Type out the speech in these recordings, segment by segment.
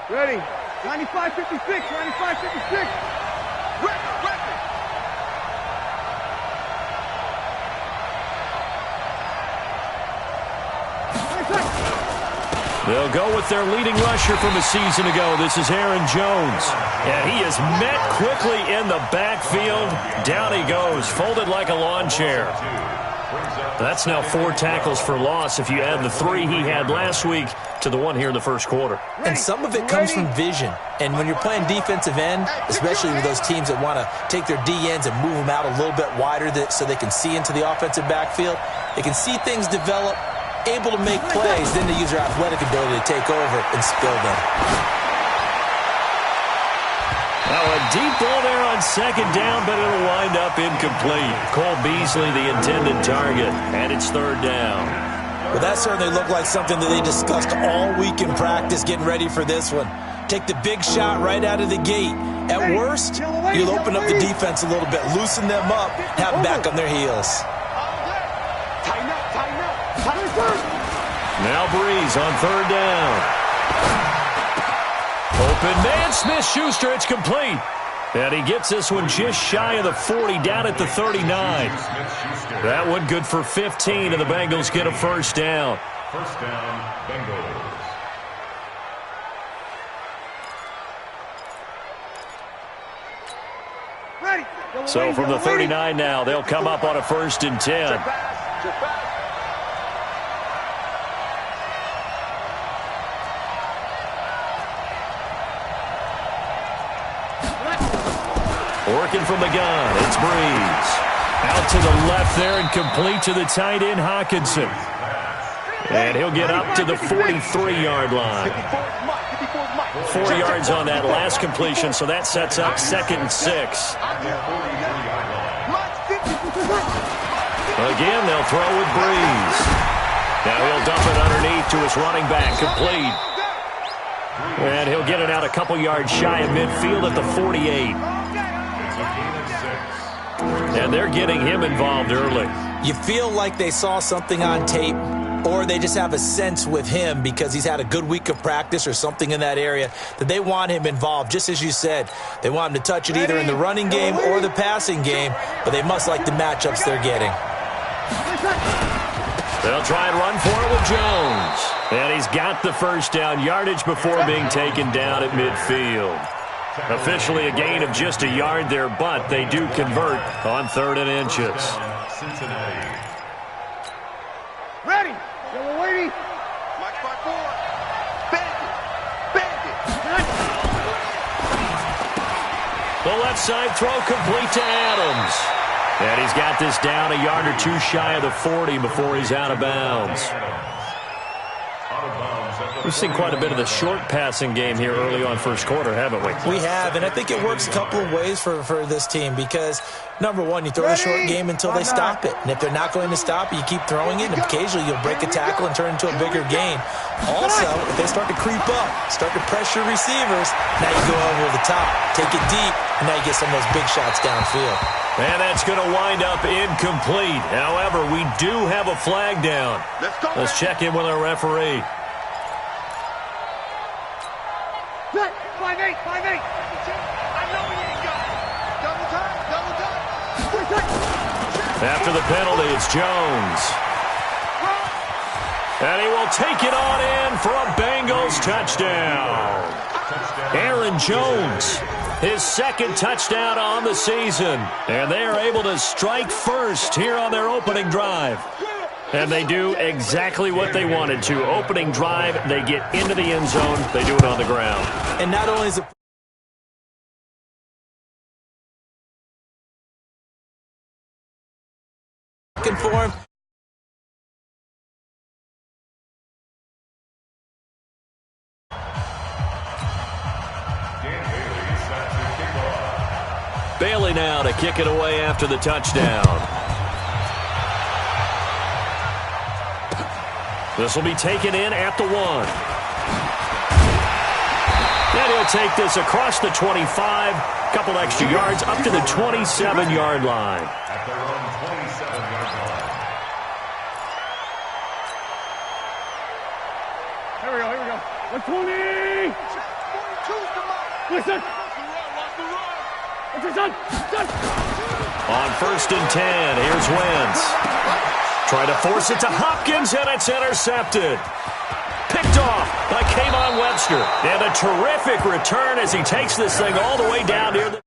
Ready. 95-56, 95-56. Record. They'll go with their leading rusher from a season ago. This is Aaron Jones. And he is met quickly in the backfield. Down he goes, folded like a lawn chair. That's now 4 tackles for loss if you add the 3 he had last week to the 1 here in the first quarter. And some of it comes from vision. And when you're playing defensive end, especially with those teams that want to take their D-ends and move them out a little bit wider so they can see into the offensive backfield, they can see things develop, able to make plays, then they use their athletic ability to take over and spill them. Now a deep ball there on second down, but it'll wind up incomplete. Cole Beasley, the intended target, and it's third down. Well, that certainly looked like something that they discussed all week in practice getting ready for this one. Take the big shot right out of the gate. At worst, you'll open up the defense a little bit, loosen them up, have them back on their heels. Now Breeze on third down. Open man, Smith-Schuster, it's complete. And he gets this one just shy of the 40, down at the 39. That one good for 15, and the Bengals get a first down. First down, Bengals. So from the 39 now, they'll come up on a 1st and 10. Working from the gun, it's Breeze. Out to the left there and complete to the tight end, Hawkinson. And he'll get up to the 43-yard line. 4 yards on that last completion, so that sets up 2nd and 6. Again, they'll throw with Breeze. Now he'll dump it underneath to his running back, complete. And he'll get it out a couple yards shy of midfield at the 48. And they're getting him involved early. You feel like they saw something on tape, or they just have a sense with him because he's had a good week of practice or something in that area that they want him involved. Just as you said, they want him to touch it either in the running game or the passing game, but they must like the matchups they're getting. They'll try and run for it with Jones. And he's got the first down, yardage before being taken down at midfield. Officially a gain of just a yard there, but they do convert on 3rd and inches. Ready. Yellow lady. March by 4. Bandit. The left side throw complete to Adams. And he's got this down a yard or 2 shy of the 40 before he's out of bounds. We've seen quite a bit of the short passing game here early on first quarter, haven't we? We have, and I think it works a couple of ways for this team because, number one, you throw the short game until they stop it. And if they're not going to stop it, you keep throwing it, and occasionally you'll break a tackle and turn it into a bigger gain. Also, if they start to creep up, start to pressure receivers, now you go over the top, take it deep, and now you get some of those big shots downfield. And that's going to wind up incomplete. However, we do have a flag down. Let's check in with our referee. 5-8. I know he ain't got it. Double time. After the penalty, it's Jones. And he will take it on in for a Bengals touchdown. Aaron Jones, his 2nd touchdown on the season. And they are able to strike first here on their opening drive. And they do exactly what they wanted to. Opening drive, they get into the end zone. They do it on the ground. And not only is it for him, Bailey now to kick it away after the touchdown. This will be taken in at the 1. And he'll take this across the 25, couple extra yards up to the 27-yard line. At their own 27-yard line. Here we go. 120. Listen. On 1st and 10, here's Wentz. Try to force it to Hopkins, and it's intercepted. Picked off by Kayvon Webster. And a terrific return as he takes this thing all the way down near the...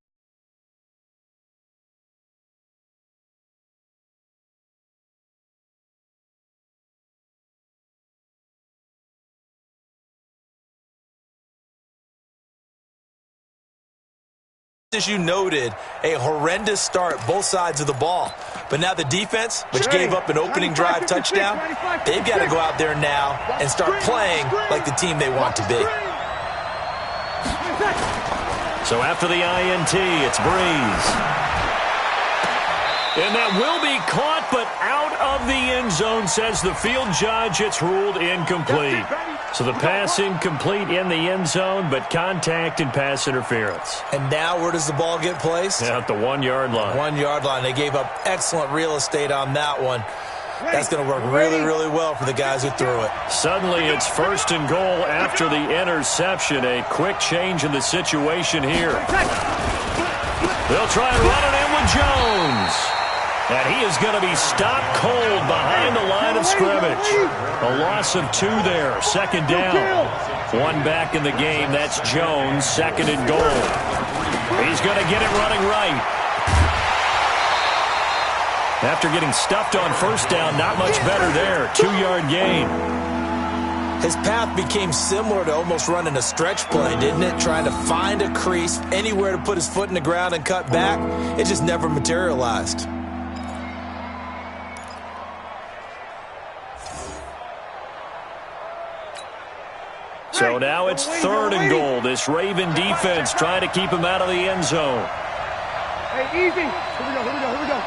As you noted, a horrendous start both sides of the ball. But now the defense, which gave up an opening drive touchdown, they've got to go out there now and start playing like the team they want to be. So after the INT, it's Breeze. And that will be caught, but out of the end zone, says the field judge. It's ruled incomplete. So the pass incomplete in the end zone, but contact and pass interference. And now where does the ball get placed? At the 1-yard line. 1-yard line. They gave up excellent real estate on that one. That's going to work really, really well for the guys who threw it. Suddenly it's 1st and goal after the interception. A quick change in the situation here. They'll try and run it in with Jones. And he is going to be stopped cold behind the line of scrimmage. A loss of 2 there, 2nd down. 1 back in the game, that's Jones, 2nd and goal. He's going to get it running right. After getting stuffed on 1st down, not much better there, 2-yard gain. His path became similar to almost running a stretch play, didn't it? Trying to find a crease, anywhere to put his foot in the ground and cut back. It just never materialized. So now it's 3rd and goal. This Raven defense trying to keep him out of the end zone. Hey, easy. Here we go.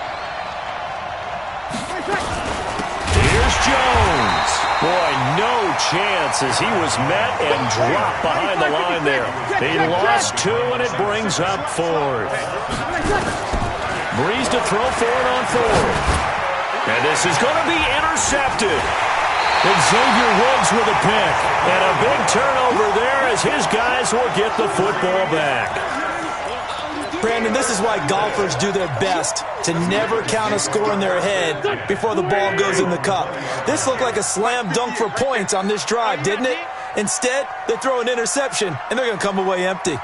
Here's Jones. Boy, no chance as he was met and dropped behind the line there. He lost 2, and it brings up 4th. Breeze to throw for it on 4th. And this is going to be intercepted. Xavier Woods with a pick. And a big turnover there as his guys will get the football back. Brandon, this is why golfers do their best to never count a score in their head before the ball goes in the cup. This looked like a slam dunk for points on this drive, didn't it? Instead, they throw an interception, and they're going to come away empty.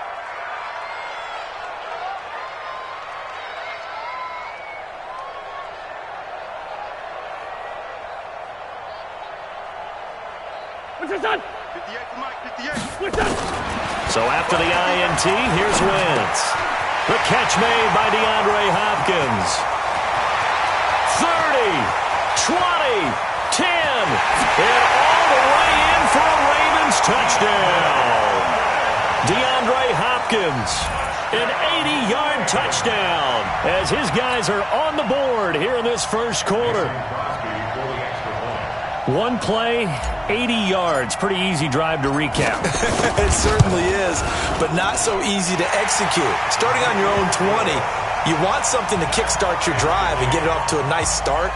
So after the INT, here's Wentz. The catch made by DeAndre Hopkins. 30, 20, 10, and all the way in for a Ravens touchdown. DeAndre Hopkins, an 80-yard touchdown as his guys are on the board here in this first quarter. 1 play, 80 yards. Pretty easy drive to recap. It certainly is, but not so easy to execute. Starting on your own 20, you want something to kickstart your drive and get it off to a nice start.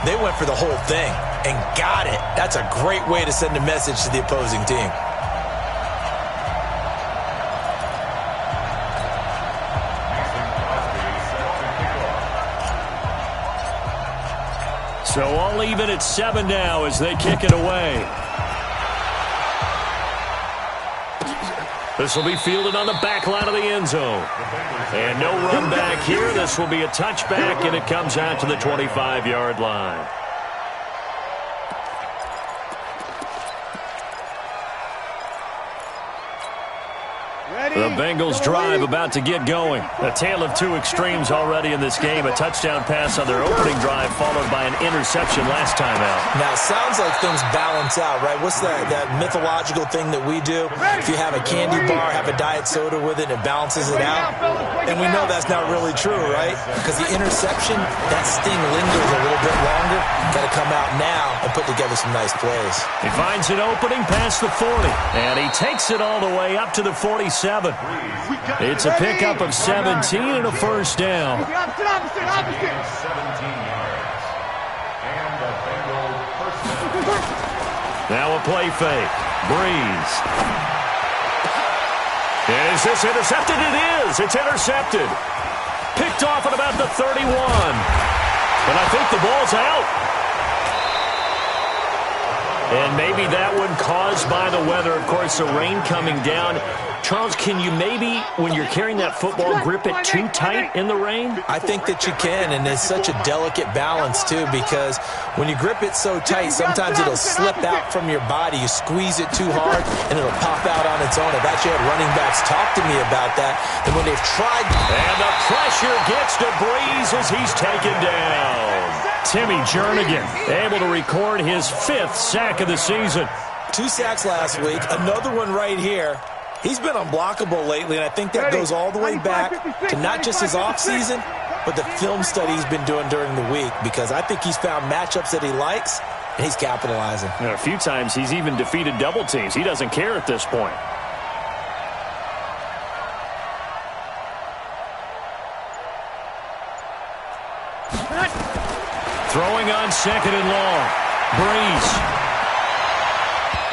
They went for the whole thing and got it. That's a great way to send a message to the opposing team. So all even at 7 now as they kick it away. This will be fielded on the back line of the end zone. And no run back here. This will be a touchback, and it comes out to the 25-yard line. The Bengals drive about to get going. A tale of 2 extremes already in this game. A touchdown pass on their opening drive followed by an interception last time out. Now, it sounds like things balance out, right? What's that mythological thing that we do? If you have a candy bar, have a diet soda with it, it balances it out. And we know that's not really true, right? Because the interception, that sting lingers a little bit longer. Got to come out now and put together some nice plays. He finds an opening past the 40, and he takes it all the way up to the 47. It's a pickup of 17 and a first down. Opposite. 17 yards. And the Bengals first down. Now a play fake. Breeze. Is this intercepted? It is. It's intercepted. Picked off at about the 31. And I think the ball's out. And maybe that one caused by the weather. Of course, the rain coming down. Charles, can you maybe, when you're carrying that football, grip it too tight in the rain? I think that you can, and it's such a delicate balance, too, because when you grip it so tight, sometimes it'll slip out from your body. You squeeze it too hard, and it'll pop out on its own. I've actually had running backs talk to me about that, and when they've tried... And the pressure gets to Breeze as he's taken down. Timmy Jernigan able to record his 5th sack of the season. 2 sacks last week, another one right here. He's been unblockable lately, and I think that goes all the way back to not just his offseason, but the film study he's been doing during the week, because I think he's found matchups that he likes, and he's capitalizing. And a few times he's even defeated double teams. He doesn't care at this point. Throwing on 2nd and long. Breeze.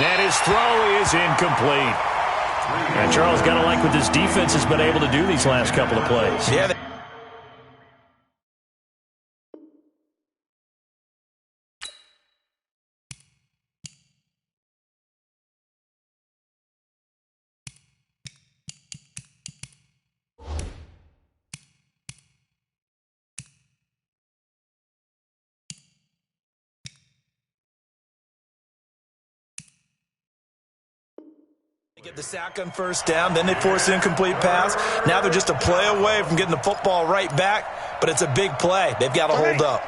And his throw is incomplete. And Charles, got to like what this defense has been able to do these last couple of plays. Yeah. They get the sack on 1st down, then they force an incomplete pass. Now they're just a play away from getting the football right back, but it's a big play. They've got to hold up.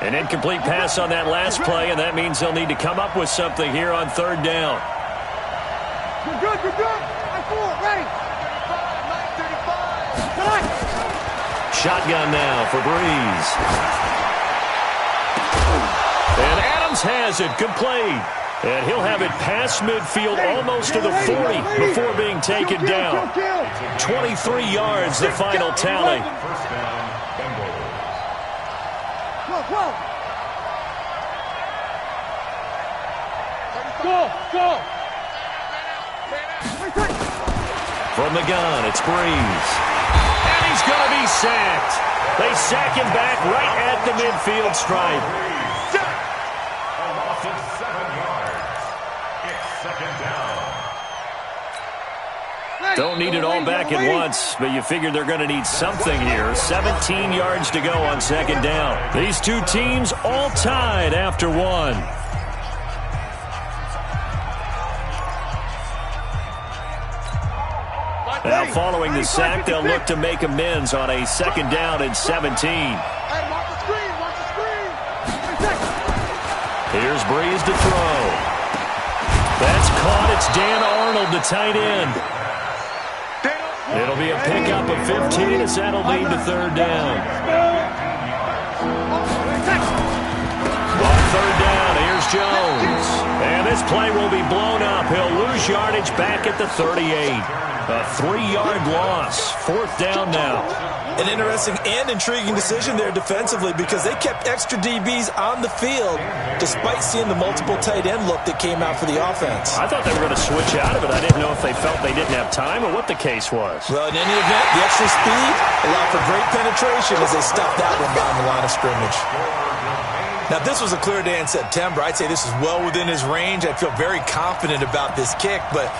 An incomplete pass on that last play, and that means they'll need to come up with something here on 3rd down. You're good, you're good. I'm full, ready. 9:35. Shotgun now for Breeze. And Adams has it, complete. And he'll have it past midfield, almost to the 40 before being taken down. 23 yards, the final tally. First down, Bengals. Go. From the gun, it's Breeze. And he's going to be sacked. They sack him back right at the midfield stripe. A loss of 7 yards. It's 2nd down. Don't need it all back at once, but you figure they're going to need something here. 17 yards to go on 2nd down. These two teams all tied after 1. Now, following the sack, they'll look to make amends on a 2nd down and 17. Here's Breeze to throw. That's caught. It's Dan Arnold, the tight end. It'll be a pickup of 15 as that'll lead to 3rd down. On 3rd down, here's Jones. And this play will be blown up. He'll lose yardage back at the 38. A 3-yard loss. 4th down now. An interesting and intriguing decision there defensively, because they kept extra DBs on the field despite seeing the multiple tight end look that came out for the offense. I thought they were going to switch out of it. I didn't know if they felt they didn't have time or what the case was. Well, in any event, the extra speed allowed for great penetration as they stopped that one down the line of scrimmage. Now, if this was a clear day in September, I'd say this is well within his range. I feel very confident about this kick, but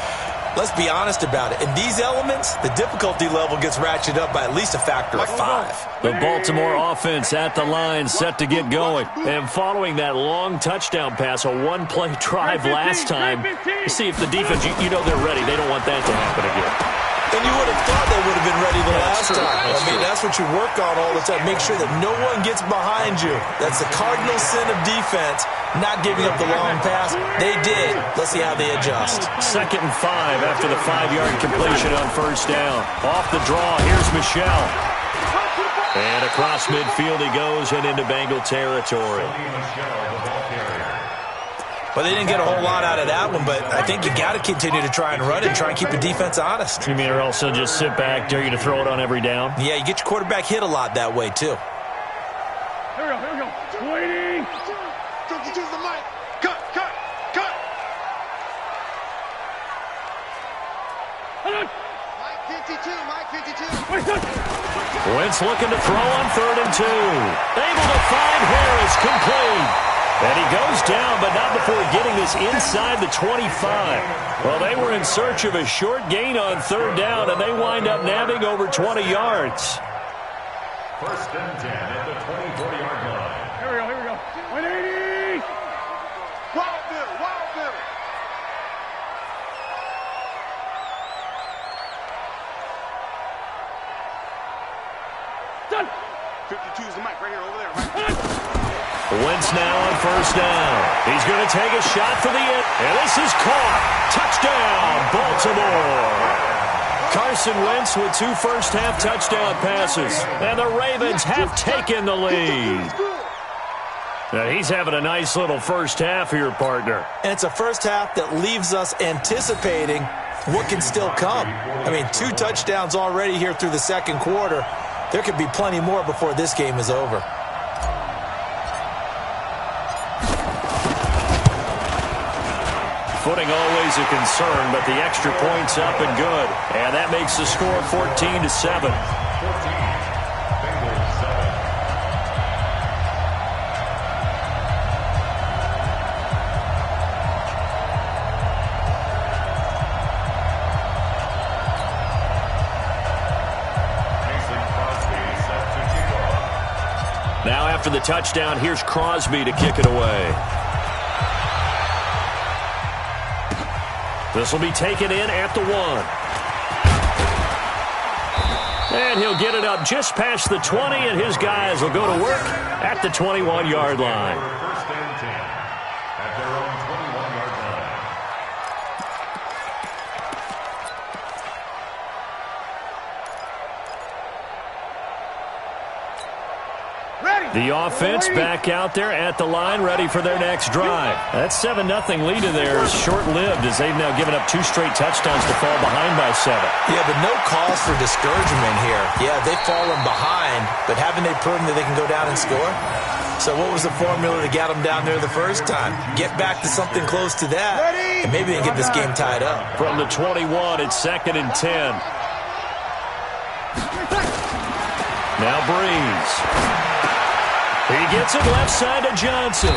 let's be honest about it. In these elements, the difficulty level gets ratcheted up by at least a factor of 5. The Baltimore offense at the line, set to get going. And following that long touchdown pass, a one-play drive last time, you see if the defense, you know they're ready. They don't want that to happen again. And you would have thought they would have been ready the last time. That's what you work on all the time. Make sure that no one gets behind you. That's the cardinal sin of defense, not giving up the long pass. They did. Let's see how they adjust. 2nd and 5 after the 5-yard completion on 1st down. Off the draw, here's Michelle. And across midfield he goes and into Bengal territory. Well, they didn't get a whole lot out of that one, but I think you got to continue to try and run it and try and keep the defense honest. You mean or also just sit back, dare you to throw it on every down? Yeah, you get your quarterback hit a lot that way, too. Here we go. Waiting. Choose the mic. Cut. Hold on. Wentz looking to throw on 3rd and 2. Able to find Harris, complete. And he goes down, but not before getting this inside the 25. Well, they were in search of a short gain on 3rd down, and they wind up nabbing over 20 yards. 1st and 10 at the 24-yard line. Here we go. 180! Wild Bill. Done! 52 is the mic right here, over there, right? Wentz now on 1st down. He's going to take a shot for the end, and this is caught. Touchdown, Baltimore. Carson Wentz with 2 first-half touchdown passes, and the Ravens have taken the lead. Now, he's having a nice little first half here, partner. And it's a first half that leaves us anticipating what can still come. I mean, 2 touchdowns already here through the 2nd quarter. There could be plenty more before this game is over. Footing always a concern, but the extra point's up and good. And that makes the score 14-7. 14. Bengals 7. Now after the touchdown, here's Crosby to kick it away. This will be taken in at the 1. And he'll get it up just past the 20, and his guys will go to work at the 21-yard line. 1st and 10 at their own 21-yard line. The offense back out there at the line, ready for their next drive. That 7-0 lead in there is short-lived as they've now given up 2 straight touchdowns to fall behind by 7. Yeah, but no cause for discouragement here. Yeah, they've fallen behind, but haven't they proven that they can go down and score? So what was the formula to get them down there the first time? Get back to something close to that, and maybe they can get this game tied up. From the 21, it's 2nd and 10. Now Breeze. He gets it left side to Johnson.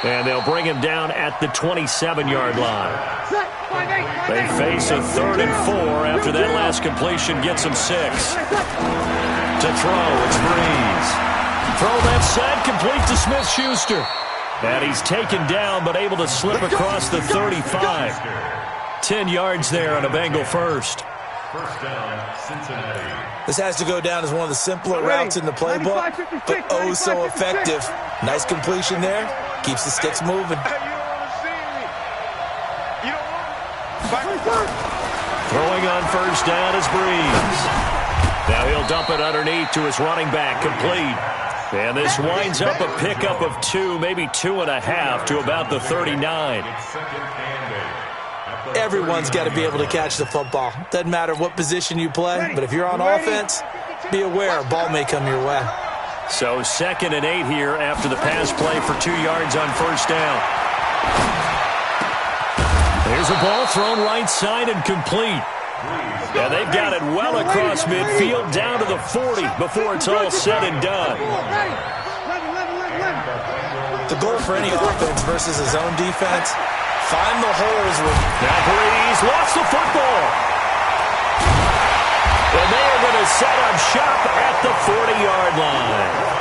And they'll bring him down at the 27-yard line. They face a 3rd and 4 after that last completion gets them 6. To throw, it's Breeze. Throw left side, complete to Smith-Schuster. And he's taken down, but able to slip across the 35. 10 yards there on a Bengal first. 1st down, Cincinnati. This has to go down as one of the simpler routes in the playbook, but oh so effective. Nice completion there. Keeps the sticks moving. Throwing on 1st down is Breeze. Now he'll dump it underneath to his running back, complete. And this winds up a pickup of 2, maybe 2.5 to about the 39. It's 2nd and 8. Everyone's got to be able to catch the football. Doesn't matter what position you play, but if you're on offense, be aware a ball may come your way. So 2nd and 8 here after the pass play for 2 yards on 1st down. There's a ball thrown right side and complete. And they've got it well across midfield down to the 40 before it's all said and done. The goal for any offense versus his own defense, find the holes. Now Breeze lost the football. And they are going to set up shop at the 40-yard line.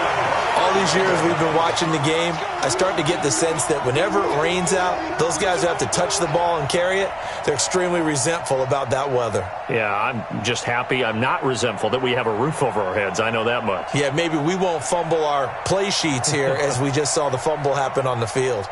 All these years we've been watching the game, I start to get the sense that whenever it rains out, those guys who have to touch the ball and carry it, they're extremely resentful about that weather. Yeah, I'm just happy I'm not resentful that we have a roof over our heads. I know that much. Yeah, maybe we won't fumble our play sheets here as we just saw the fumble happen on the field.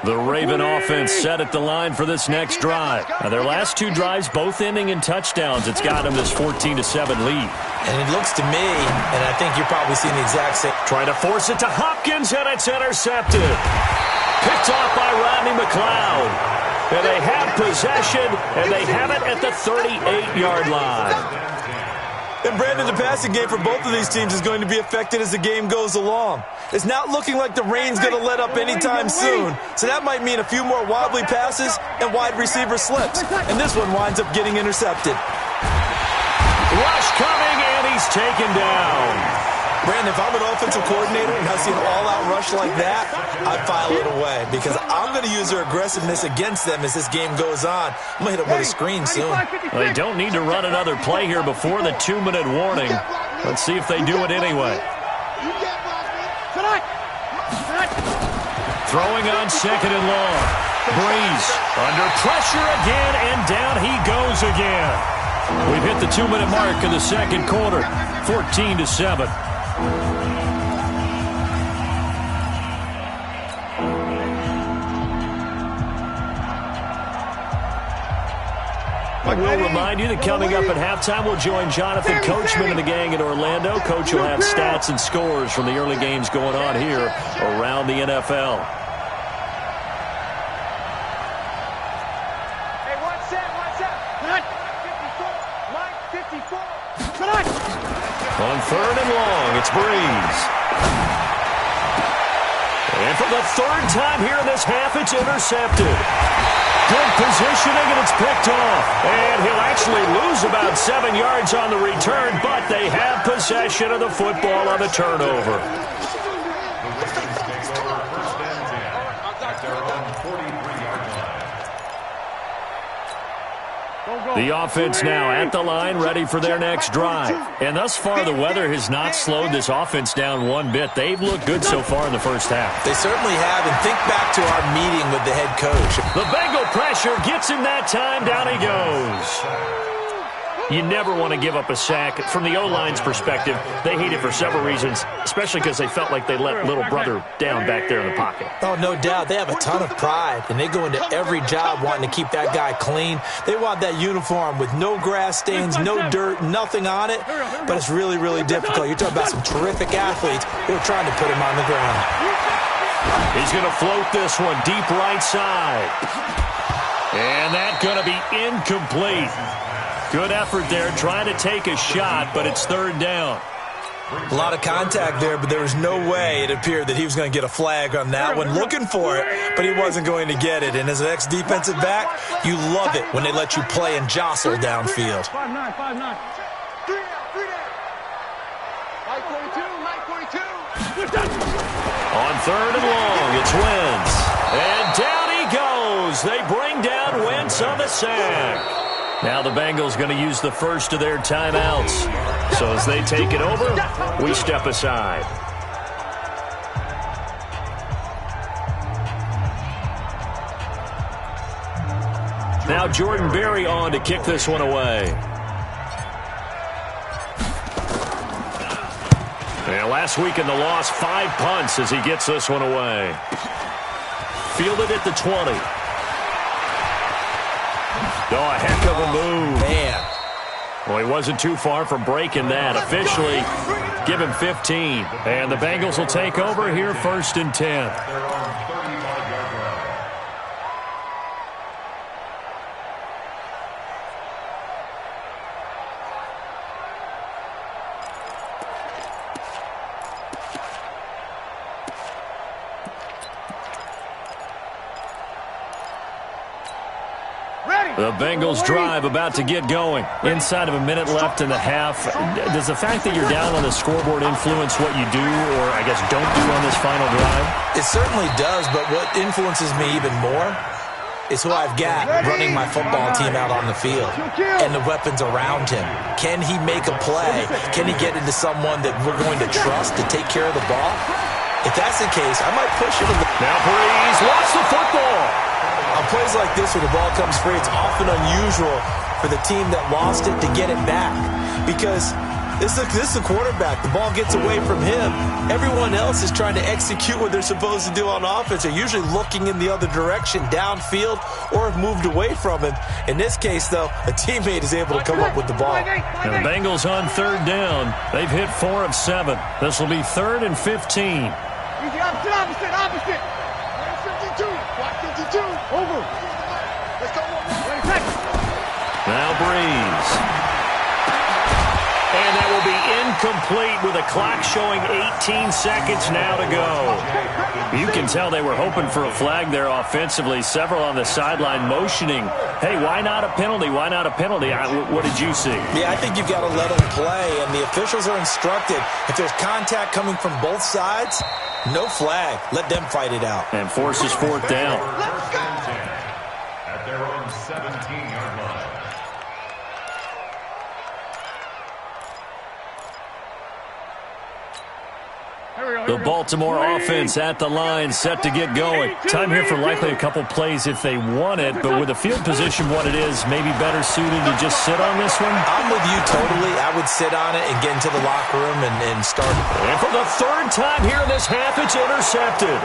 The Raven offense set at the line for this next drive. Now, their last 2 drives, both ending in touchdowns. It's got them this 14-7 lead. And it looks to me, and I think you're probably seeing the exact same. Trying to force it to Hopkins, and it's intercepted. Picked off by Rodney McLeod. And they have possession, and they have it at the 38-yard line. And Brandon, the passing game for both of these teams is going to be affected as the game goes along. It's not looking like the rain's going to let up anytime soon, so that might mean a few more wobbly passes and wide receiver slips. And this one winds up getting intercepted. Rush coming, and he's taken down. Brandon, if I'm an offensive coordinator and I see an all-out rush like that, I file it away because I'm going to use their aggressiveness against them as this game goes on. I'm going to hit them with a screen soon. Well, they don't need to run another play here before the 2-minute warning. Let's see if they do it anyway. Throwing on 2nd and long. Breeze under pressure again, and down he goes again. We've hit the 2-minute mark in the second quarter, 14-7. We'll remind you that coming up at halftime, we'll join Jonathan Coachman and the gang in Orlando. Coach will have stats and scores from the early games going on here around the NFL. Hey, one set. Line 54. On 3rd and long, it's Breeze. And for the 3rd time here in this half, it's intercepted. Good positioning, and it's picked off. And he'll actually lose about 7 yards on the return, but they have possession of the football on the turnover. The offense now at the line, ready for their next drive. And thus far, the weather has not slowed this offense down one bit. They've looked good so far in the first half. They certainly have, and think back to our meeting with the head coach. The Bengal pressure gets him that time. Down he goes. You never want to give up a sack. From the O-line's perspective, they hate it for several reasons, especially because they felt like they let little brother down back there in the pocket. Oh, no doubt. They have a ton of pride, and they go into every job wanting to keep that guy clean. They want that uniform with no grass stains, no dirt, nothing on it, but it's really, really difficult. You're talking about some terrific athletes who are trying to put him on the ground. He's going to float this one deep right side. And that's going to be incomplete. Good effort there, trying to take a shot, but it's 3rd down. A lot of contact there, but there was no way it appeared that he was going to get a flag on that one. Looking for it, but he wasn't going to get it. And as an ex-defensive back, you love it when they let you play and jostle downfield. 5-9. 3 down. 942. On 3rd and long, it's Wentz. And down he goes. They bring down Wentz on the sack. Now the Bengals going to use the first of their timeouts. So as they take it over, we step aside. Now Jordan Berry on to kick this one away. And last week in the loss, 5 punts as he gets this one away. Fielded at the 20. Oh, a heck of a move. Man. Well, he wasn't too far from breaking that. Officially, give him 15. And the Bengals will take over here 1st and 10. The Bengals drive about to get going. Inside of a minute left in the half. Does the fact that you're down on the scoreboard influence what you do or, I guess, don't do on this final drive? It certainly does, but what influences me even more is who I've got running my football team out on the field and the weapons around him. Can he make a play? Can he get into someone that we're going to trust to take care of the ball? If that's the case, I might push him. Now Breeze lost the football. On plays like this where the ball comes free, it's often unusual for the team that lost it to get it back because this is the quarterback. The ball gets away from him. Everyone else is trying to execute what they're supposed to do on offense. They're usually looking in the other direction, downfield, or have moved away from him. In this case, though, a teammate is able to come up with the ball. And the Bengals on 3rd down. They've hit 4 of 7. This will be 3rd and 15. Opposite. 52. Block 52. Over. Let's go. Now Breeze. And that will be incomplete with a clock showing 18 seconds now to go. You can tell they were hoping for a flag there offensively. Several on the sideline motioning, hey, why not a penalty? Why not a penalty? What did you see? Yeah, I think you've got to let them play, and the officials are instructed. If there's contact coming from both sides, no flag. Let them fight it out. And forces fourth down. First and 10 at their own 17-yard line. The Baltimore offense at the line, set to get going. Time here for likely a couple plays if they want it, but with the field position what it is, maybe better suited to just sit on this one? I'm with you totally. I would sit on it and get into the locker room and start. And for the third time here in this half, it's intercepted.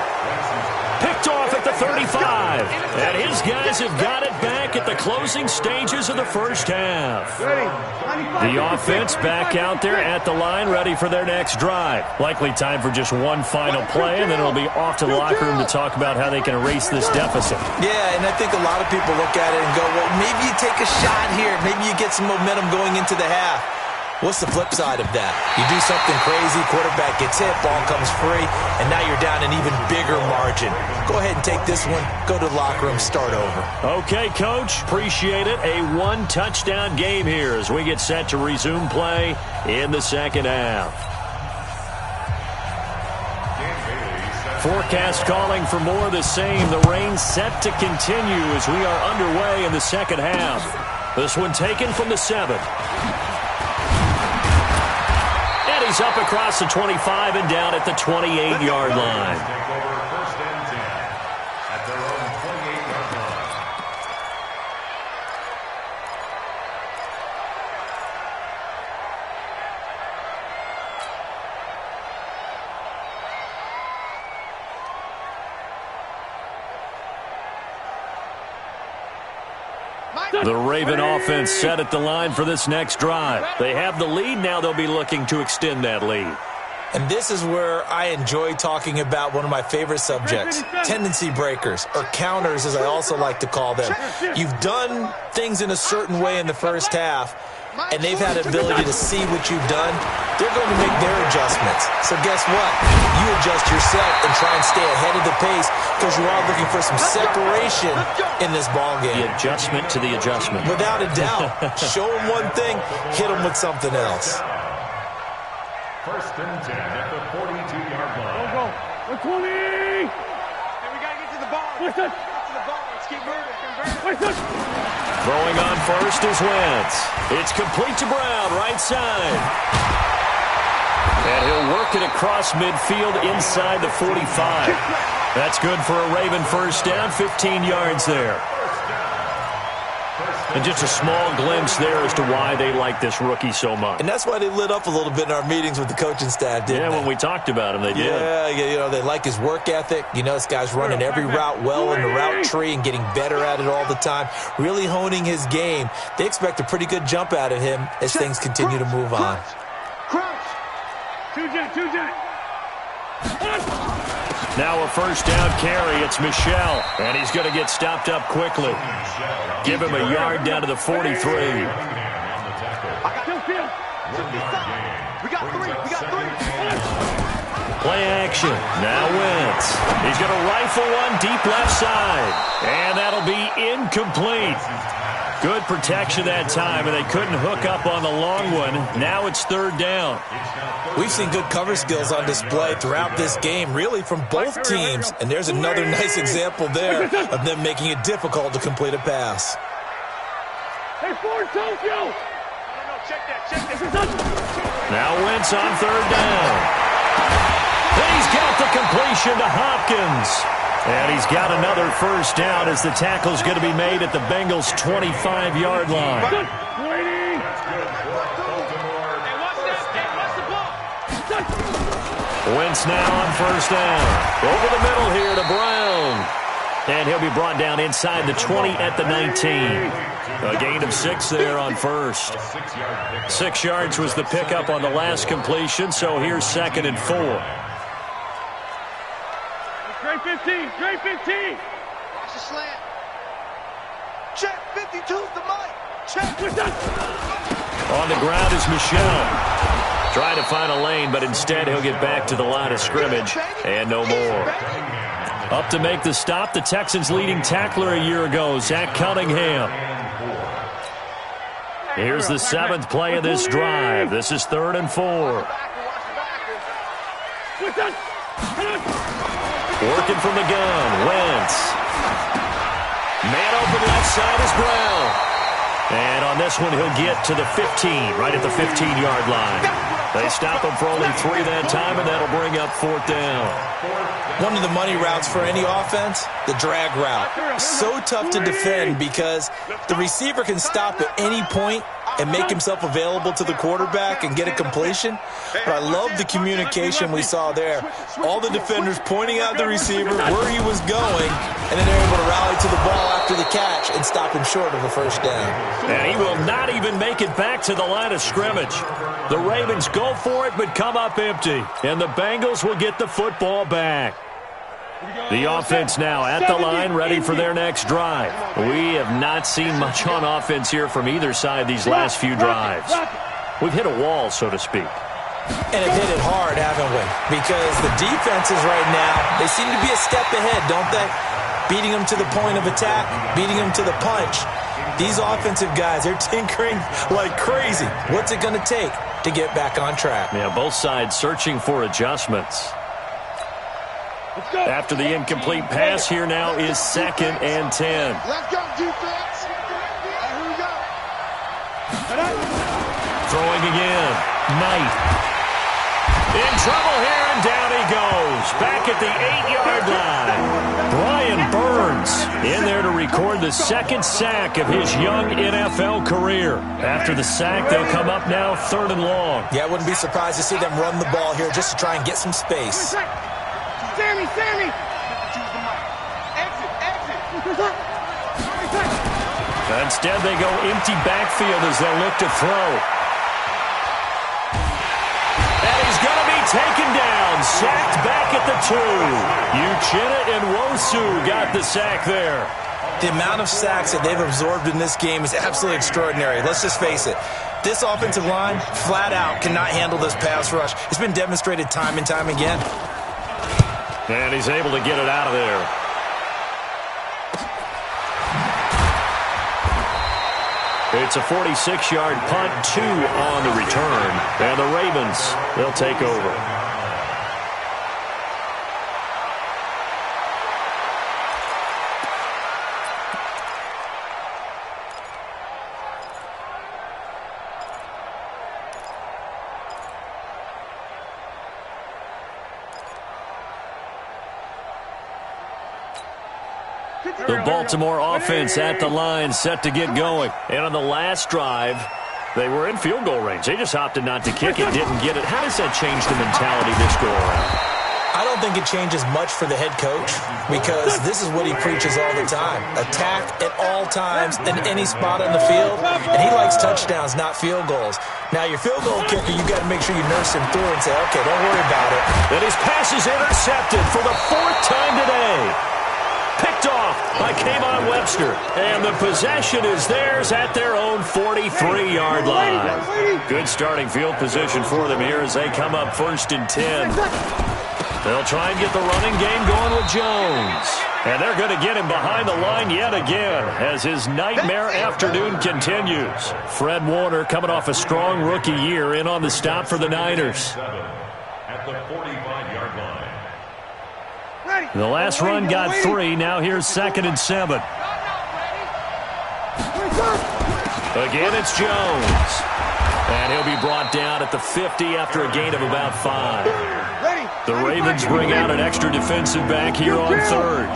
Picked off at the 35. And his guys have got it back at the closing stages of the first half. The offense back out there at the line, ready for their next drive. Likely time for just one final play, and then it'll be off to the locker room to talk about how they can erase this deficit. Yeah, and I think a lot of people look at it and go, well, maybe you take a shot here. Maybe you get some momentum going into the half. What's the flip side of that? You do something crazy, quarterback gets hit, ball comes free, and now you're down an even bigger margin. Go ahead and take this one, go to the locker room, start over. Okay, Coach, appreciate it. A one-touchdown game here as we get set to resume play in the second half. Forecast calling for more of the same. The rain set to continue as we are underway in the second half. This one taken from the 7. He's up across the 25 and down at the 28-yard line. Take over first and 10 at their own 28-yard line. The Raven offense set at the line for this next drive. They have the lead. Now they'll be looking to extend that lead. And this is where I enjoy talking about one of my favorite subjects, tendency breakers, or counters as I also like to call them. You've done things in a certain way in the first half, and they've had the ability to see what you've done. They're going to make their adjustments. So guess what? You adjust yourself and try and stay ahead of the pace because you are looking for some separation in this ballgame. The adjustment to the adjustment. Without a doubt. Show them one thing, hit them with something else. First and 10 at the 42-yard line. Go. 20. Hey, we got to get to the ball. Get to the ball. Let's keep moving. Throwing on first is Wentz. It's complete to Brown, right side. And he'll work it across midfield inside the 45. That's good for a Raven first down, 15 yards there. And just a small glimpse there as to why they like this rookie so much. And that's why they lit up a little bit in our meetings with the coaching staff, didn't they? When we talked about him, they did. Yeah, you know, they like his work ethic. You know, this guy's running every route well in the route tree and getting better at it all the time, really honing his game. They expect a pretty good jump out of him as things continue to move on. Crouch. Two-jet. Now a first down carry. It's Michelle, and he's going to get stopped up quickly. Give him a yard down to the 43. We got three. Play action. Now Wentz. He's going to rifle one deep left side, and that'll be incomplete. Good protection that time, and they couldn't hook up on the long one. Now it's third down. We've seen good cover skills on display throughout this game, really from both teams. And there's another nice example there of them making it difficult to complete a pass. Hey, Ford, Tokyo! Check that. Now Wentz on third down. And he's got the completion to Hopkins. And he's got another first down as the tackle's going to be made at the Bengals' 25-yard line. Wentz now on first down. Over the middle here to Brown. And he'll be brought down inside the 20 at the 19. A gain of 6 there on first. 6 yards was the pickup on the last completion, so here's 2nd and 4. Great 15. Watch the slant. Check, 52's the mic. Check. On the ground is Michel. Trying to find a lane, but instead he'll get back to the line of scrimmage and no more. Up to make the stop, the Texans' leading tackler a year ago, Zach Cunningham. Here's the 7th play of this drive. This is 3rd and 4. Working from the gun, Wentz. Man open left side is Brown. And on this one, he'll get to the 15, right at the 15-yard line. They stop him for only 3 that time, and that'll bring up 4th down. One of the money routes for any offense, the drag route. So tough to defend because the receiver can stop at any point and make himself available to the quarterback and get a completion. But I love the communication we saw there. All the defenders pointing out the receiver, where he was going, and then they're able to rally to the ball after the catch and stop him short of a 1st down. And he will not even make it back to the line of scrimmage. The Ravens go for it but come up empty. And the Bengals will get the football back. The offense now at the line, ready for their next drive. We have not seen much on offense here from either side these last few drives. We've hit a wall, so to speak. And have hit it hard, haven't we? Because the defenses right now, they seem to be a step ahead, don't they? Beating them to the point of attack, beating them to the punch. These offensive guys, they're tinkering like crazy. What's it going to take to get back on track? Yeah, both sides searching for adjustments. After the incomplete pass, here now is 2nd and 10. Let's go, defense. Here we go. Throwing again. Knight. In trouble here, and down he goes. Back at the 8-yard line. Brian Burns in there to record the 2nd sack of his young NFL career. After the sack, they'll come up now 3rd and long. Yeah, I wouldn't be surprised to see them run the ball here just to try and get some space. Sammy! Exit! Instead, they go empty backfield as they look to throw. And he's going to be taken down. Sacked back at the 2. Uchenna and Wosu got the sack there. The amount of sacks that they've absorbed in this game is absolutely extraordinary. Let's just face it. This offensive line, flat out, cannot handle this pass rush. It's been demonstrated time and time again. And he's able to get it out of there. It's a 46-yard punt, 2 on the return. And the Ravens, they'll take over. The Baltimore offense at the line, set to get going. And on the last drive, they were in field goal range. They just opted not to kick it, didn't get it. How does that change the mentality this go around? I don't think it changes much for the head coach because this is what he preaches all the time. Attack at all times in any spot on the field, and he likes touchdowns, not field goals. Now, your field goal kicker, you got to make sure you nurse him through and say, okay, don't worry about it. And his pass is intercepted for the 4th time today. Picked off by K'Von Webster. And the possession is theirs at their own 43-yard line. Good starting field position for them here as they come up 1st and 10. They'll try and get the running game going with Jones. And they're going to get him behind the line yet again as his nightmare afternoon continues. Fred Warner coming off a strong rookie year in on the stop for the Niners. At the 45-yard line. The last run got 3. Now here's 2nd and 7. Again, it's Jones. And he'll be brought down at the 50 after a gain of about 5. The Ravens bring out an extra defensive back here on 3rd.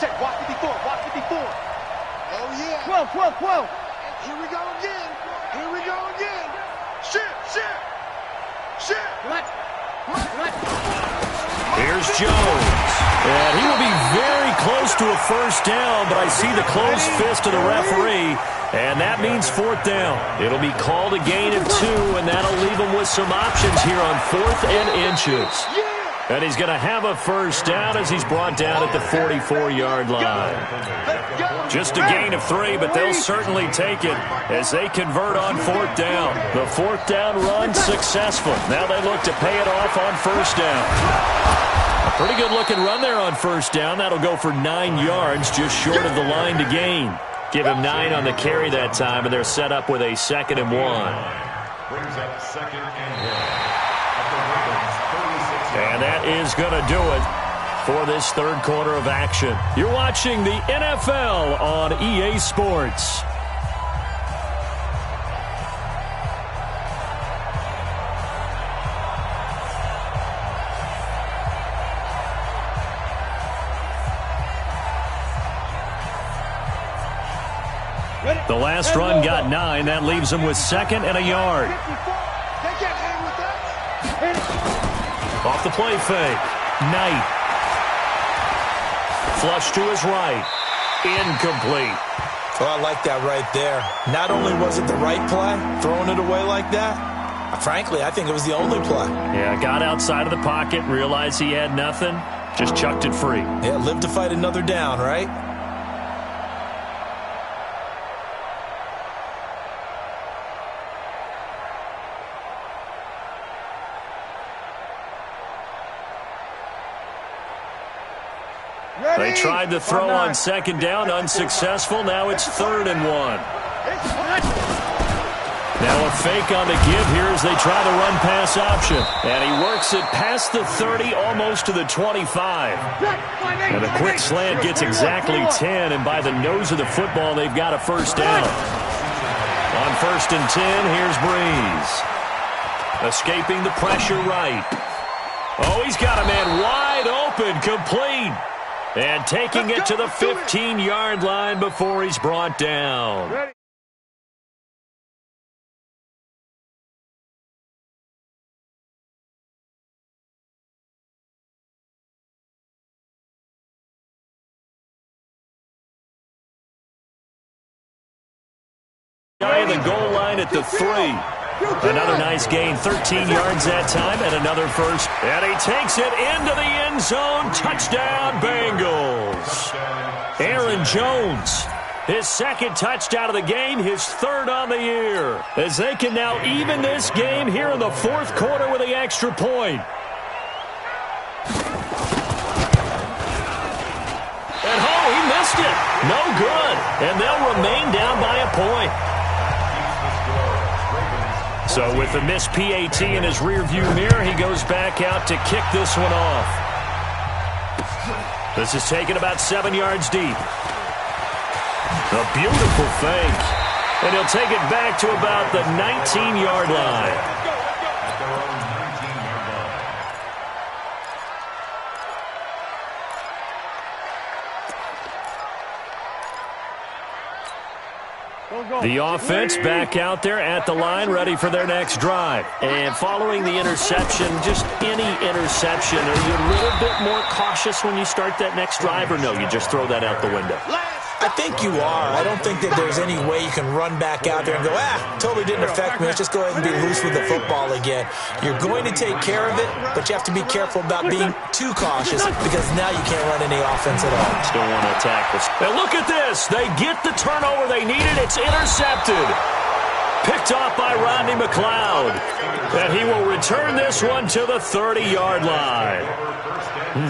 Check. Watch 54. Oh, yeah. 12. Here we go again. Shit. Here's Jones. And he will be very close to a 1st down, but I see the closed fist of the referee, and that means 4th down. It'll be called a gain of 2, and that'll leave them with some options here on 4th and inches. And he's going to have a first down as he's brought down at the 44-yard line. Just a gain of 3, but they'll certainly take it as they convert on 4th down. The 4th down run successful. Now they look to pay it off on 1st down. A pretty good-looking run there on 1st down. That'll go for 9 yards, just short of the line to gain. Give him 9 on the carry that time, and they're set up with a 2nd and 1. Brings up 2nd and 1. And that is going to do it for this third quarter of action. You're watching the NFL on EA Sports. The last run got 9. That leaves him with 2nd and a yard. Off the play fake. Knight. Flush to his right. Incomplete. Well, I like that right there. Not only was it the right play, throwing it away like that, frankly, I think it was the only play. Yeah, got outside of the pocket, realized he had nothing, just chucked it free. Yeah, live to fight another down, right? They tried to throw on 2nd down, unsuccessful. Now it's 3rd and 1. Now a fake on the give here as they try the run-pass option. And he works it past the 30, almost to the 25. And a quick slant gets exactly 10, and by the nose of the football, they've got a first down. On 1st and 10, here's Breeze. Escaping the pressure right. Oh, he's got a man wide open, complete. And taking it to the 15-yard line before he's brought down. Guy in the goal line at the 3. Another nice gain, 13 yards that time, and another first. And he takes it into the end zone. Touchdown, Bengals. Aaron Jones, his 2nd touchdown of the game, his 3rd on the year. As they can now even this game here in the 4th quarter with the extra point. And he missed it. No good. And they'll remain down by a point. So with the missed PAT in his rearview mirror, he goes back out to kick this one off. This is taken about 7 yards deep. A beautiful fake. And he'll take it back to about the 19-yard line. The offense back out there at the line, ready for their next drive. And following the interception, just any interception, are you a little bit more cautious when you start that next drive, or no, you just throw that out the window? I think you are. I don't think that there's any way you can run back out there and go, totally didn't affect me. Let's just go ahead and be loose with the football again. You're going to take care of it, but you have to be careful about being too cautious because now you can't run any offense at all. Still want to attack this. And look at this. They get the turnover they needed. It's intercepted. Picked off by Rodney McLeod. And he will return this one to the 30-yard line.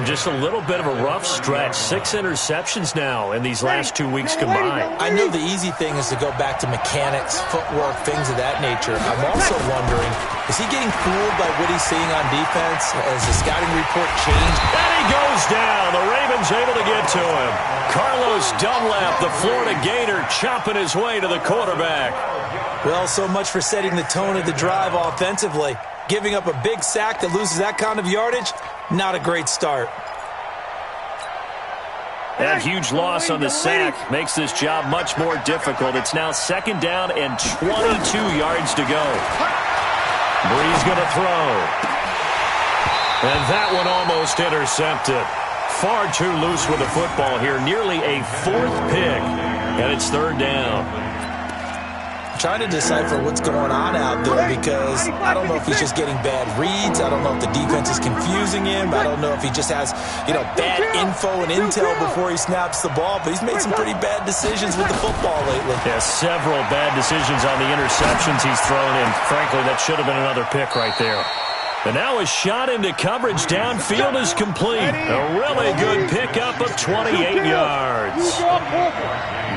Just a little bit of a rough stretch. 6 interceptions now in these last 2 weeks combined. I know the easy thing is to go back to mechanics, footwork, things of that nature. I'm also wondering, is he getting fooled by what he's seeing on defense? Has the scouting report changed? And he goes down. The Ravens able to get to him. Carlos Dunlap, the Florida Gator, chopping his way to the quarterback. Well, so much for setting the tone of the drive offensively. Giving up a big sack that loses that kind of yardage, not a great start. That huge loss on the sack makes this job much more difficult. It's now 2nd down and 22 yards to go. Breeze going to throw. And that one almost intercepted. Far too loose with the football here. Nearly a 4th pick. And it's 3rd down. trying to decipher what's going on out there because I don't know if he's just getting bad reads. I don't know if the defense is confusing him. I don't know if he just has, bad info and intel before he snaps the ball. But he's made some pretty bad decisions with the football lately. Yeah, several bad decisions on the interceptions he's thrown in. Frankly, that should have been another pick right there. And now a shot into coverage downfield is complete. A really good pickup of 28 yards.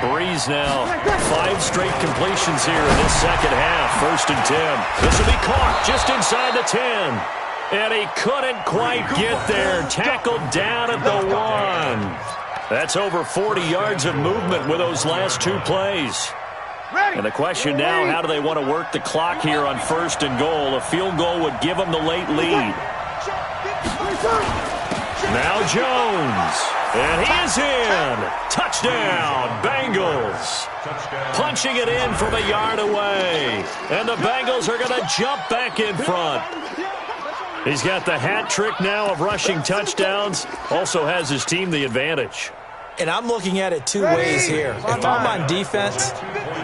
Breeze now 5 straight completions here in this second half. 1st and 10. This will be caught just inside the 10. And he couldn't quite get there. Tackled down at the 1. That's over 40 yards of movement with those last 2 plays. And the question now, how do they want to work the clock here on 1st and goal? A field goal would give them the late lead. Now Jones. And he is in. Touchdown, Bengals. Punching it in from a yard away. And the Bengals are going to jump back in front. He's got the hat trick now of rushing touchdowns. Also has his team the advantage. And I'm looking at it 2 ways here. If I'm on defense,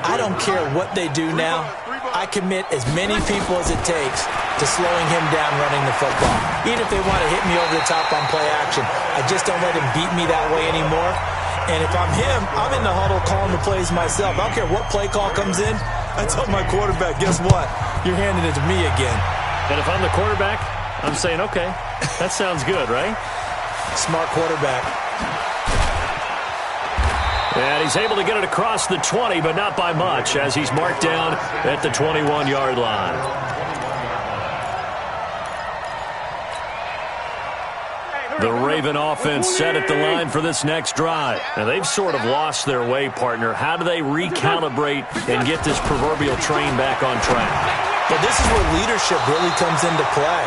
I don't care what they do now. I commit as many people as it takes to slowing him down running the football. Even if they want to hit me over the top on play action, I just don't let him beat me that way anymore. And if I'm him, I'm in the huddle calling the plays myself. I don't care what play call comes in. I tell my quarterback, guess what? You're handing it to me again. And if I'm the quarterback, I'm saying, okay, that sounds good, right? Smart quarterback. And he's able to get it across the 20, but not by much, as he's marked down at the 21-yard line. The Raven offense set at the line for this next drive. And they've sort of lost their way, partner. How do they recalibrate and get this proverbial train back on track? Well, this is where leadership really comes into play.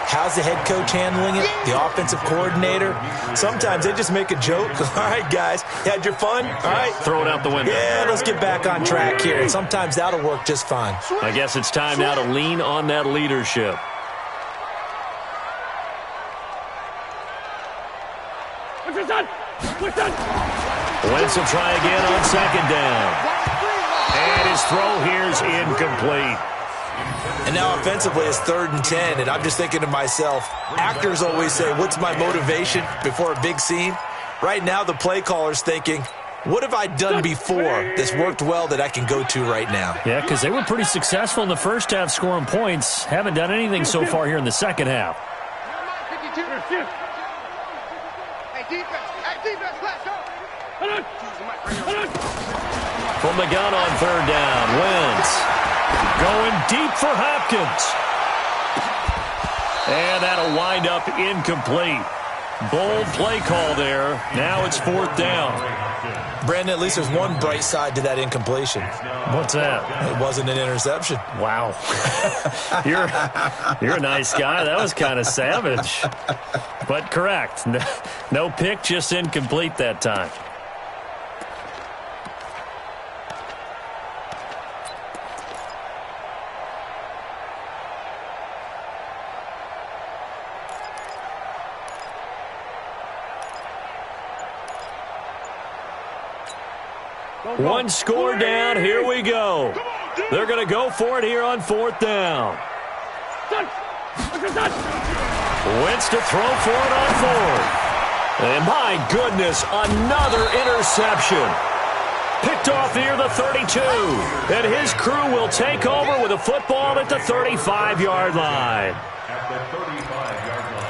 How's the head coach handling it? The offensive coordinator? Sometimes they just make a joke. All right, guys, you had your fun? All right. Throw it out the window. Yeah, let's get back on track here. And sometimes that'll work just fine. I guess it's time now to lean on that leadership. Wentz will try again on 2nd down. And his throw here's incomplete. And now offensively it's 3rd and 10, and I'm just thinking to myself, actors always say, what's my motivation before a big scene? Right now the play caller's thinking, what have I done before that's worked well that I can go to right now? Yeah, because they were pretty successful in the first half scoring points. Haven't done anything so far here in the second half. From the gun on 3rd down, Wentz. Going deep for Hopkins. And that'll wind up incomplete. Bold play call there. Now it's 4th down. Brandon, at least there's one bright side to that incompletion. What's that? It wasn't an interception. Wow. You're a nice guy. That was kind of savage. But correct. No pick, just incomplete that time. One score down. Here we go. They're going to go for it here on 4th down. Wentz to throw for it on 4th. And my goodness, another interception. Picked off near the 32. And his crew will take over with a football at the 35-yard line. At the 35-yard line.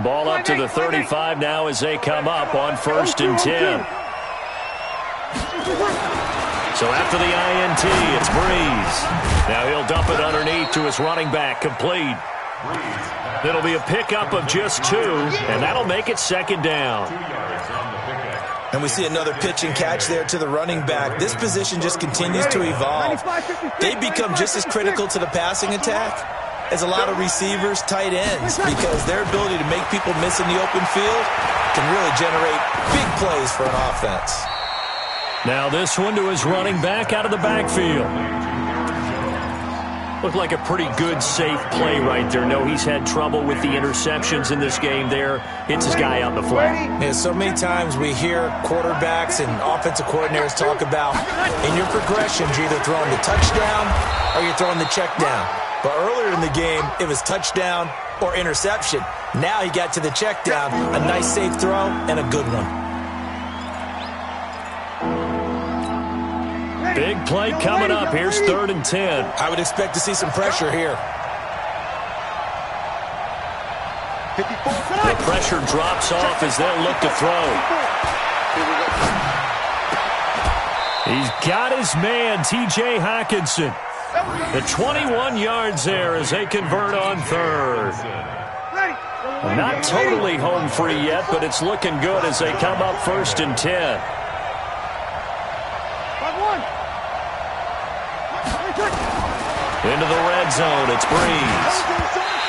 Ball up to the 35 now as they come up on 1st and 10. So after the INT, it's Breeze. Now he'll dump it underneath to his running back, complete. It'll be a pickup of just 2, and that'll make it 2nd down. And we see another pitch and catch there to the running back. This position just continues to evolve. They become just as critical to the passing attack as a lot of receivers, tight ends, because their ability to make people miss in the open field can really generate big plays for an offense. Now this one to his running back out of the backfield. Looked like a pretty good, safe play right there. No, he's had trouble with the interceptions in this game there. Hits his guy out in the flat. Yeah, so many times we hear quarterbacks and offensive coordinators talk about in your progressions, you're either throwing the touchdown or you're throwing the check down. But earlier in the game, it was touchdown or interception. Now he got to the check down, a nice safe throw and a good one. Big play coming up. Here's 3rd and 10. I would expect to see some pressure here. The pressure drops off as they'll look to throw. He's got his man, T.J. Hockenson. The 21 yards there as they convert on 3rd. Not totally home free yet, but it's looking good as they come up 1st and 10. Into the red zone, it's Breeze.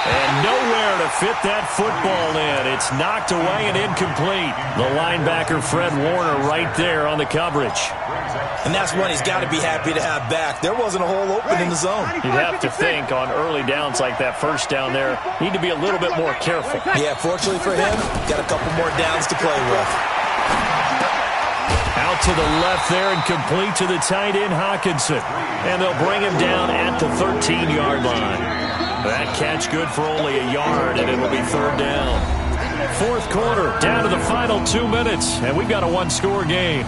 And nowhere to fit that football in. It's knocked away and incomplete. The linebacker, Fred Warner, right there on the coverage. And that's one he's got to be happy to have back. There wasn't a hole open in the zone. You'd have to think on early downs like that first down there, need to be a little bit more careful. Yeah, fortunately for him, got a couple more downs to play with. Out to the left there and complete to the tight end, Hockenson. And they'll bring him down at the 13-yard line. That catch good for only a yard, and it'll be 3rd down. 4th quarter, down to the final 2 minutes, and we've got a one-score game.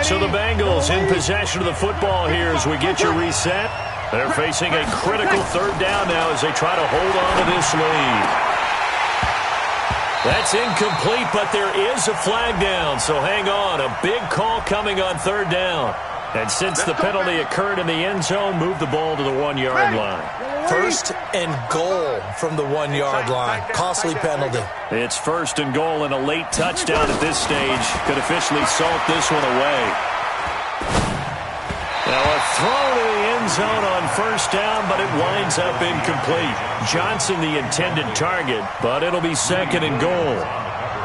So the Bengals in possession of the football here as we get you reset. They're facing a critical 3rd down now as they try to hold on to this lead. That's incomplete, but there is a flag down, so hang on. A big call coming on 3rd down. And since the penalty occurred in the end zone, move the ball to the 1-yard line. 1st and goal from the 1-yard line. Costly penalty. It's 1st and goal, and a late touchdown at this stage could officially salt this one away. Now a throw to the end zone on 1st down, but it winds up incomplete. Johnson the intended target, but it'll be 2nd and goal.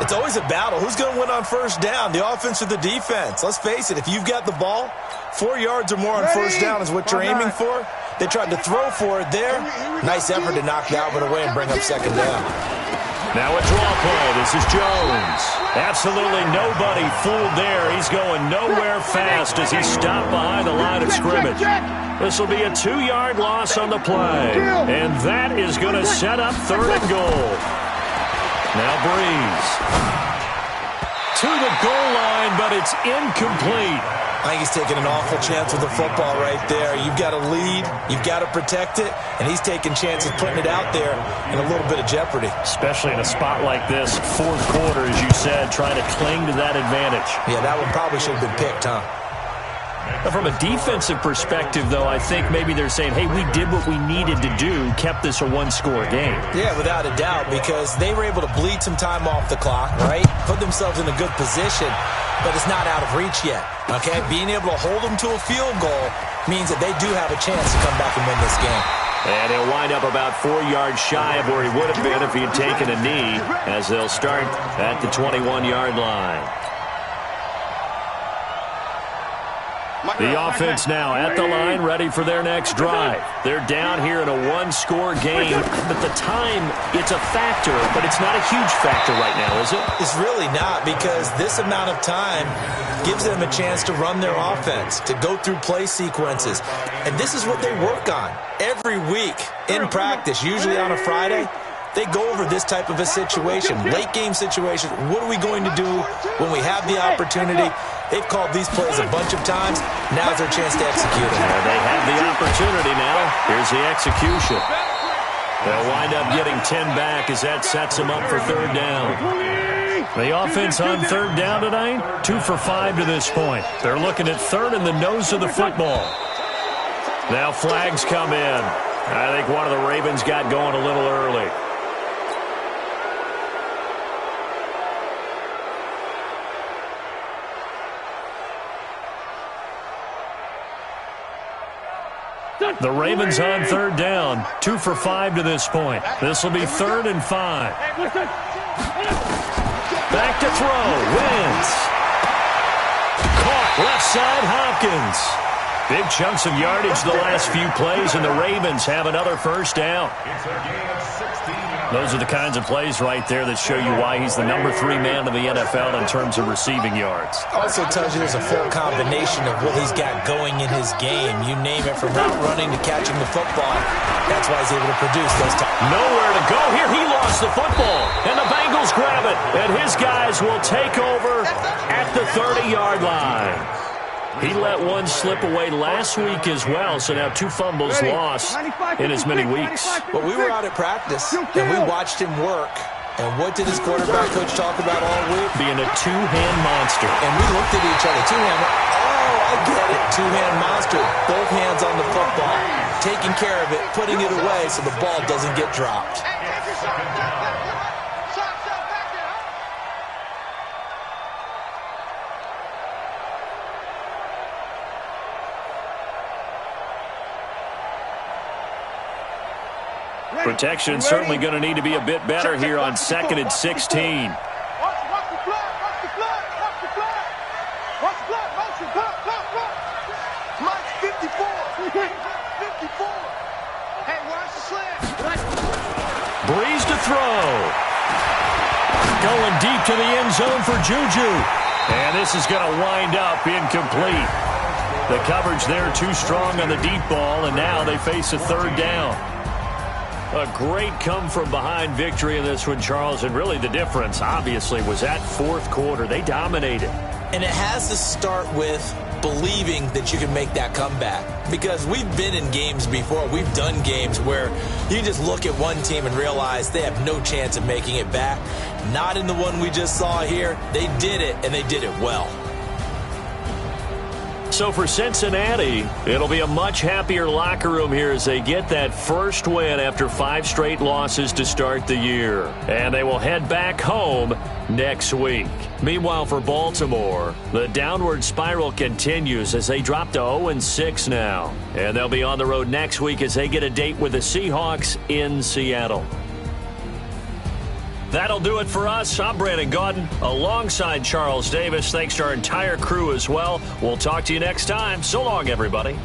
It's always a battle. Who's going to win on 1st down, the offense or the defense? Let's face it, if you've got the ball, 4 yards or more on 1st down is what you're aiming for. They tried to throw for it there. Nice effort to knock that one away and bring up 2nd down. Now a draw play. This is Jones. Absolutely nobody fooled there. He's going nowhere fast as he's stopped behind the line of scrimmage. This will be a 2-yard loss on the play. And that is going to set up 3rd and goal. Now Breeze. To the goal line, but it's incomplete. I think he's taking an awful chance with the football right there. You've got to lead, you've got to protect it, and he's taking chances putting it out there in a little bit of jeopardy. Especially in a spot like this, 4th quarter, as you said, trying to cling to that advantage. Yeah, that one probably should have been picked, huh? From a defensive perspective, though, I think maybe they're saying, hey, we did what we needed to do, kept this a 1-score game. Yeah, without a doubt, because they were able to bleed some time off the clock, right? Put themselves in a good position, but it's not out of reach yet, okay? Being able to hold them to a field goal means that they do have a chance to come back and win this game. And he'll wind up about 4 yards shy of where he would have been if he had taken a knee, as they'll start at the 21-yard line. The offense now at the line, ready for their next drive. They're down here in a 1-score game, but the time, it's a factor, but it's not a huge factor right now, is it? It's really not, because this amount of time gives them a chance to run their offense, to go through play sequences. And this is what they work on every week in practice, usually on a Friday. They go over this type of a situation, late game situation. What are we going to do when we have the opportunity? They've called these plays a bunch of times. Now's their chance to execute it. They have the opportunity now. Here's the execution. They'll wind up getting 10 back as that sets them up for 3rd down. The offense on 3rd down tonight, 2 for 5 to this point. They're looking at 3rd in the nose of the football. Now flags come in. I think one of the Ravens got going a little early. The Ravens on third down. 2 for 5 to this point. This will be 3rd and 5. Back to throw. Wins. Caught left side Hopkins. Big chunks of yardage the last few plays, and the Ravens have another first down. It's a gain of 16 yards. Those are the kinds of plays right there that show you why he's the number 3 man in the NFL in terms of receiving yards. Also tells you there's a full combination of what he's got going in his game. You name it, from route running to catching the football. That's why he's able to produce those times. Nowhere to go here. He lost the football, and the Bengals grab it, and his guys will take over at the 30-yard line. He let one slip away last week as well, so now 2 fumbles lost in as many weeks. But we were out at practice, and we watched him work. And what did his quarterback coach talk about all week? Being a 2-hand monster. And we looked at each other. 2-hand. Oh, I get it. 2-hand monster. Both hands on the football. Taking care of it, putting it away so the ball doesn't get dropped. Protection certainly going to need to be a bit better here on 2nd and 16. Breeze to throw. Going deep to the end zone for Juju. And this is going to wind up incomplete. The coverage there too strong on the deep ball, and now they face a 3rd down. A great come-from-behind victory in this one, Charles, and really the difference, obviously, was that 4th quarter. They dominated. And it has to start with believing that you can make that comeback. Because we've been in games before. We've done games where you just look at one team and realize they have no chance of making it back. Not in the one we just saw here. They did it, and they did it well. So for Cincinnati, it'll be a much happier locker room here as they get that first win after 5 straight losses to start the year. And they will head back home next week. Meanwhile, for Baltimore, the downward spiral continues as they drop to 0-6 now. And they'll be on the road next week as they get a date with the Seahawks in Seattle. That'll do it for us. I'm Brandon Gaudin alongside Charles Davis. Thanks to our entire crew as well. We'll talk to you next time. So long, everybody.